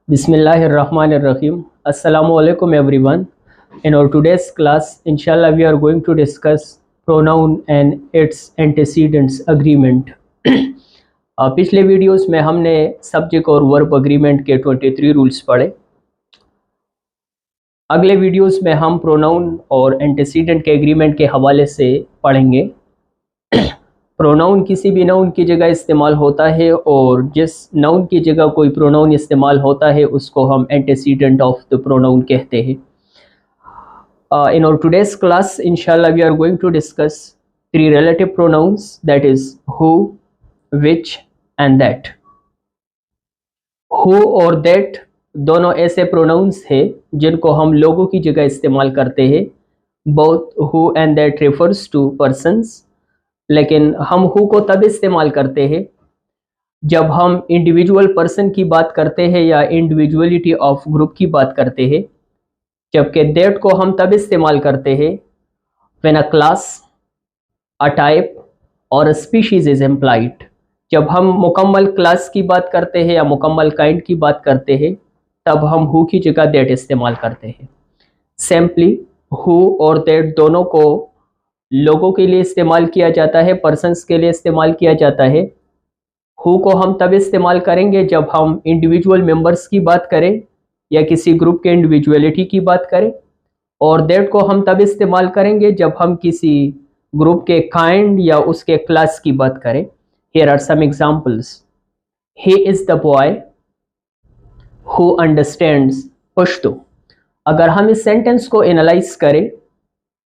Bismillahirrahmanirrahim. Assalamu alaikum everyone. In our today's class, inshallah, we are going to discuss pronoun and its antecedents agreement. पिछले videos में हमने subject और verb agreement के 23 rules पढ़े। अगले videos में हम प्रोनाउन और एंटेसीडेंट के एग्रीमेंट के हवाले से पढ़ेंगे। प्रोनाउन किसी भी नाउन की जगह इस्तेमाल होता है और जिस नाउन की जगह कोई प्रोनाउन इस्तेमाल होता है उसको हम एंटेसीडेंट ऑफ द प्रोनाउन कहते हैं। In our today's class, inshallah, we are going to discuss three relative pronouns, that is who, which and that. Who और that दोनों ऐसे प्रोनाउंस हैं जिनको हम लोगों की जगह इस्तेमाल करते हैं। Both who and that refers to persons, लेकिन हम हु को तब इस्तेमाल करते हैं जब हम इंडिविजुअल पर्सन की बात करते हैं या इंडिविजुअलिटी ऑफ ग्रुप की बात करते हैं, जबकि दैट को हम तब इस्तेमाल करते हैं when a class, a type और अ स्पीशीज इज एम्प्लॉयड। जब हम मुकम्मल क्लास की बात करते हैं या मुकम्मल काइंड की बात करते हैं तब हम हु की जगह दैट इस्तेमाल करते हैं। सिंपली हु और दैट दोनों को लोगों के लिए इस्तेमाल किया जाता है, पर्सन्स के लिए इस्तेमाल किया जाता है। हु को हम तब इस्तेमाल करेंगे जब हम इंडिविजुअल मेंबर्स की बात करें या किसी ग्रुप के इंडिविजुअलिटी की बात करें, और दैट को हम तब इस्तेमाल करेंगे जब हम किसी ग्रुप के काइंड या उसके क्लास की बात करें। Here are some examples. He is the boy who understands Pashto. अगर हम इस सेंटेंस को एनालाइज करें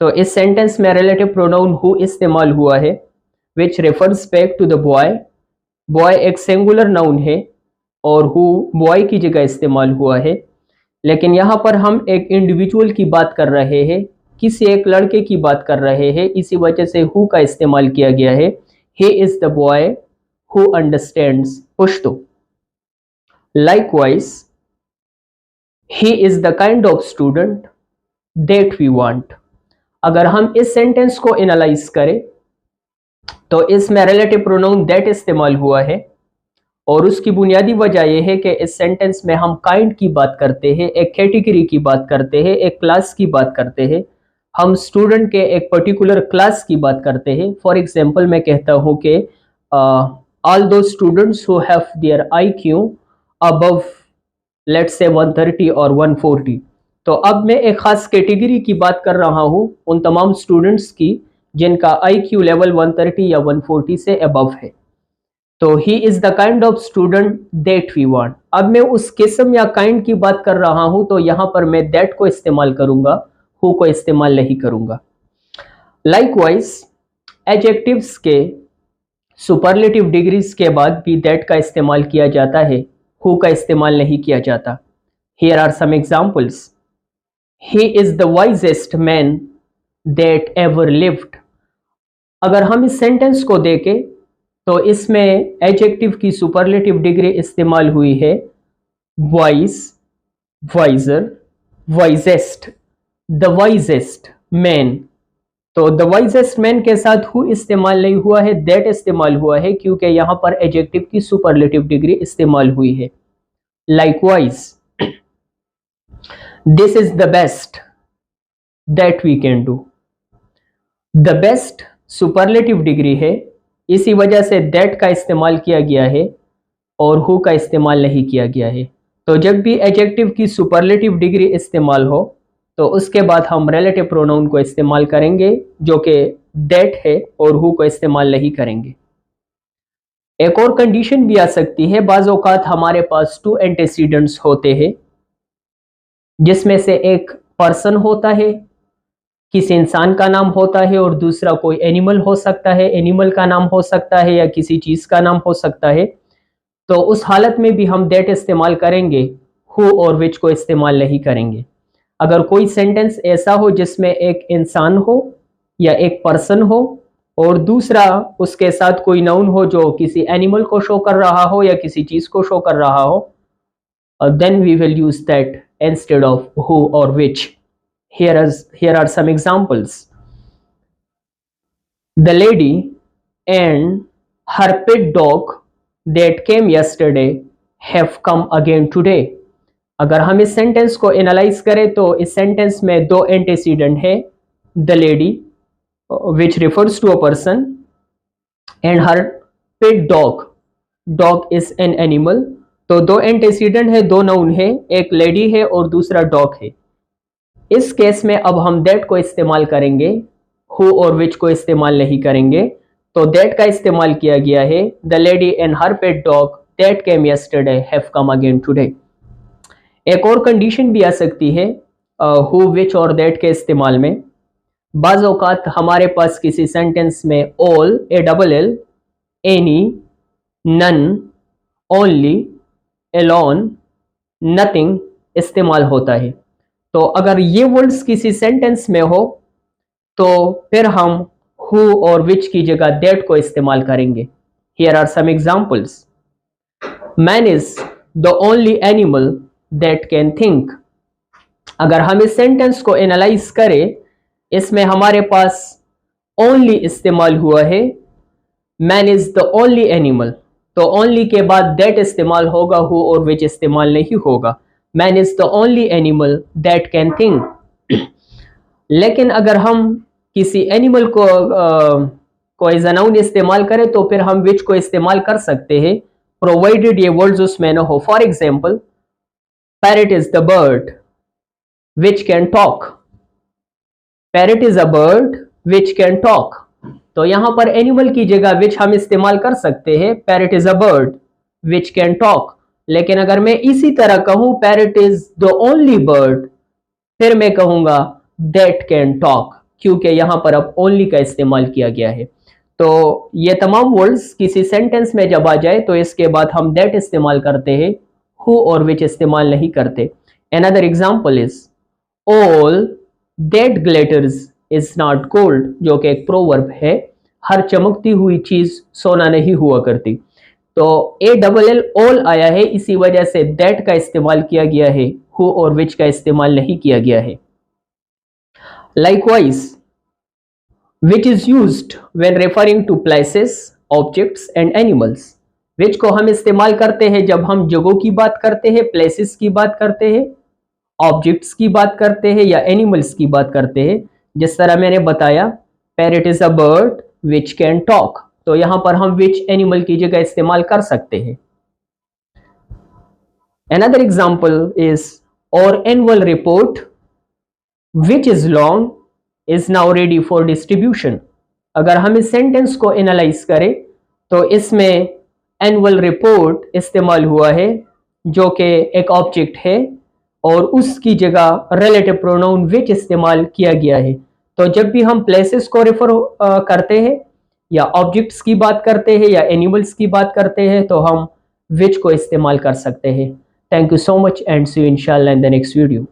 तो इस सेंटेंस में रिलेटिव प्रोनाउन हु इस्तेमाल हुआ है which refers back to the boy. Boy एक सिंगुलर नाउन है और हु बॉय की जगह इस्तेमाल हुआ है, लेकिन यहाँ पर हम एक इंडिविजुअल की बात कर रहे हैं, किसी एक लड़के की बात कर रहे हैं, इसी वजह से हु का इस्तेमाल किया गया है। He is the boy who understands Pashto. Likewise he is the kind of student that we want. अगर हम इस सेंटेंस को एनालाइज करें तो इसमें रिलेटिव प्रोनाउन दैट इस्तेमाल हुआ है और उसकी बुनियादी वजह यह है कि इस सेंटेंस में हम काइंड की बात करते हैं, एक कैटेगरी की बात करते हैं, एक क्लास की बात करते हैं। हम स्टूडेंट के एक पर्टिकुलर क्लास की बात करते हैं। फॉर एग्जांपल मैं कहता हूं कि ऑल दो students who have their IQ above let's say 130 और 140। तो अब मैं एक खास कैटेगरी की बात कर रहा हूं, उन तमाम स्टूडेंट्स की जिनका IQ लेवल 130 या 140 से अबव है। तो he is the kind of student that we want. अब मैं उस किस्म या काइंड की बात कर रहा हूं तो यहां पर मैं दैट को इस्तेमाल करूंगा, हु को इस्तेमाल नहीं करूंगा। लाइकवाइज एडजेक्टिव्स के सुपरलेटिव डिग्रीज के बाद भी दैट का इस्तेमाल किया जाता है, हु का इस्तेमाल नहीं किया जाता। Here are some examples. He is the wisest man that ever lived। अगर हम इस सेंटेंस को देखें तो इसमें एडजेक्टिव की सुपरलेटिव डिग्री इस्तेमाल हुई है wise, wiser, wisest, the wisest man. तो द वाइजेस्ट मैन के साथ हु इस्तेमाल नहीं हुआ है, दैट इस्तेमाल हुआ है क्योंकि यहां पर एडजेक्टिव की सुपरलेटिव डिग्री इस्तेमाल हुई है। Likewise this is the best that we can do. The best superlative degree है, इसी वजह से दैट का इस्तेमाल किया गया है और हु का इस्तेमाल नहीं किया गया है। तो जब भी एडजेक्टिव की सुपरलेटिव डिग्री इस्तेमाल हो तो उसके बाद हम रिलेटिव प्रोनाउन को इस्तेमाल करेंगे जो कि दैट है और हु को इस्तेमाल नहीं करेंगे। एक और कंडीशन भी आ सकती है, बाज़ औक़ात हमारे पास टू एंटेसीडेंट्स होते हैं जिसमें से एक पर्सन होता है, किसी इंसान का नाम होता है, और दूसरा कोई एनिमल हो सकता है, एनिमल का नाम हो सकता है या किसी चीज का नाम हो सकता है। तो उस हालत में भी हम दैट इस्तेमाल करेंगे, हु और विच को इस्तेमाल नहीं करेंगे। अगर कोई सेंटेंस ऐसा हो जिसमें एक इंसान हो या एक पर्सन हो और दूसरा उसके साथ कोई नाउन हो जो किसी एनिमल को शो कर रहा हो या किसी चीज को शो कर रहा हो, then we will use that instead of who or which. Here are some examples. The lady and her pet dog that came yesterday have come again today. अगर हम इस सेंटेंस को एनालाइज करें तो इस सेंटेंस में दो एंटीसीडेंट है, the lady which refers to a person and her pet dog, dog is an animal. तो दो एंटीसीडेंट है, दो नाउन है, एक लेडी है और दूसरा डॉग है। इस केस में अब हम दैट को इस्तेमाल करेंगे, हु और विच को इस्तेमाल नहीं करेंगे। तो दैट का इस्तेमाल किया गया है, the lady and her pet dog that came yesterday have come again today. एक और कंडीशन भी आ सकती है हु विच और दैट के इस्तेमाल में। बाज़ औक़ात हमारे पास किसी सेंटेंस में all, A double L, any, none, only, alone, nothing इस्तेमाल होता है। तो अगर ये वर्ड्स किसी सेंटेंस में हो तो फिर हम हु और विच की जगह दैट को इस्तेमाल करेंगे। Here are some examples. Man is the only animal that can think. अगर हम इस सेंटेंस को एनालाइज करें, इसमें हमारे पास ओनली इस्तेमाल हुआ है, man is the only animal. तो ओनली के बाद दैट इस्तेमाल होगा, हु और विच इस्तेमाल नहीं होगा। Man is the only animal that can think. लेकिन अगर हम किसी एनिमल को एज अ नाउन इस्तेमाल करें तो फिर हम विच को इस्तेमाल कर सकते हैं, प्रोवाइडेड ये वर्ड्स उसमें न हो। For example, parrot is the bird which can talk. Parrot is a bird which can talk. तो यहां पर एनिमल की जगह विच हम इस्तेमाल कर सकते हैं, parrot is a bird which can talk. लेकिन अगर मैं इसी तरह कहूं parrot is the only bird, फिर मैं कहूंगा दैट कैन टॉक, क्योंकि यहां पर अब ओनली का इस्तेमाल किया गया है। तो ये तमाम वर्ड्स किसी सेंटेंस में जब आ जाए तो इसके बाद हम दैट इस्तेमाल करते हैं, हु और विच इस्तेमाल नहीं करते। Another example is all that glitters is not gold, जो कि एक प्रोवर्ब है, हर चमकती हुई चीज सोना नहीं हुआ करती। तो ए डबल एल ऑल आया है, इसी वजह से दैट का इस्तेमाल किया गया है, हु और विच का इस्तेमाल नहीं किया गया है। Likewise, which is used when referring to places, objects and animals. which को हम इस्तेमाल करते हैं जब हम जगहों की बात करते हैं, places की बात करते हैं, objects की बात करते हैं या animals की बात करते हैं। जिस तरह मैंने बताया, parrot is a bird which can talk, तो यहां पर हम which animal की जगह इस्तेमाल कर सकते हैं। Another example is our annual report which is long is now ready for distribution. अगर हम इस सेंटेंस को एनालाइज करें तो इसमें एनुअल रिपोर्ट इस्तेमाल हुआ है, जो कि एक ऑब्जेक्ट है, और उसकी जगह रिलेटिव प्रोनाउन विच इस्तेमाल किया गया है। तो जब भी हम प्लेसेस को रेफर करते हैं या ऑब्जेक्ट्स की बात करते हैं या एनिमल्स की बात करते हैं तो हम विच को इस्तेमाल कर सकते हैं। Thank you so much and see you इंशाल्लाह इन द नेक्स्ट वीडियो।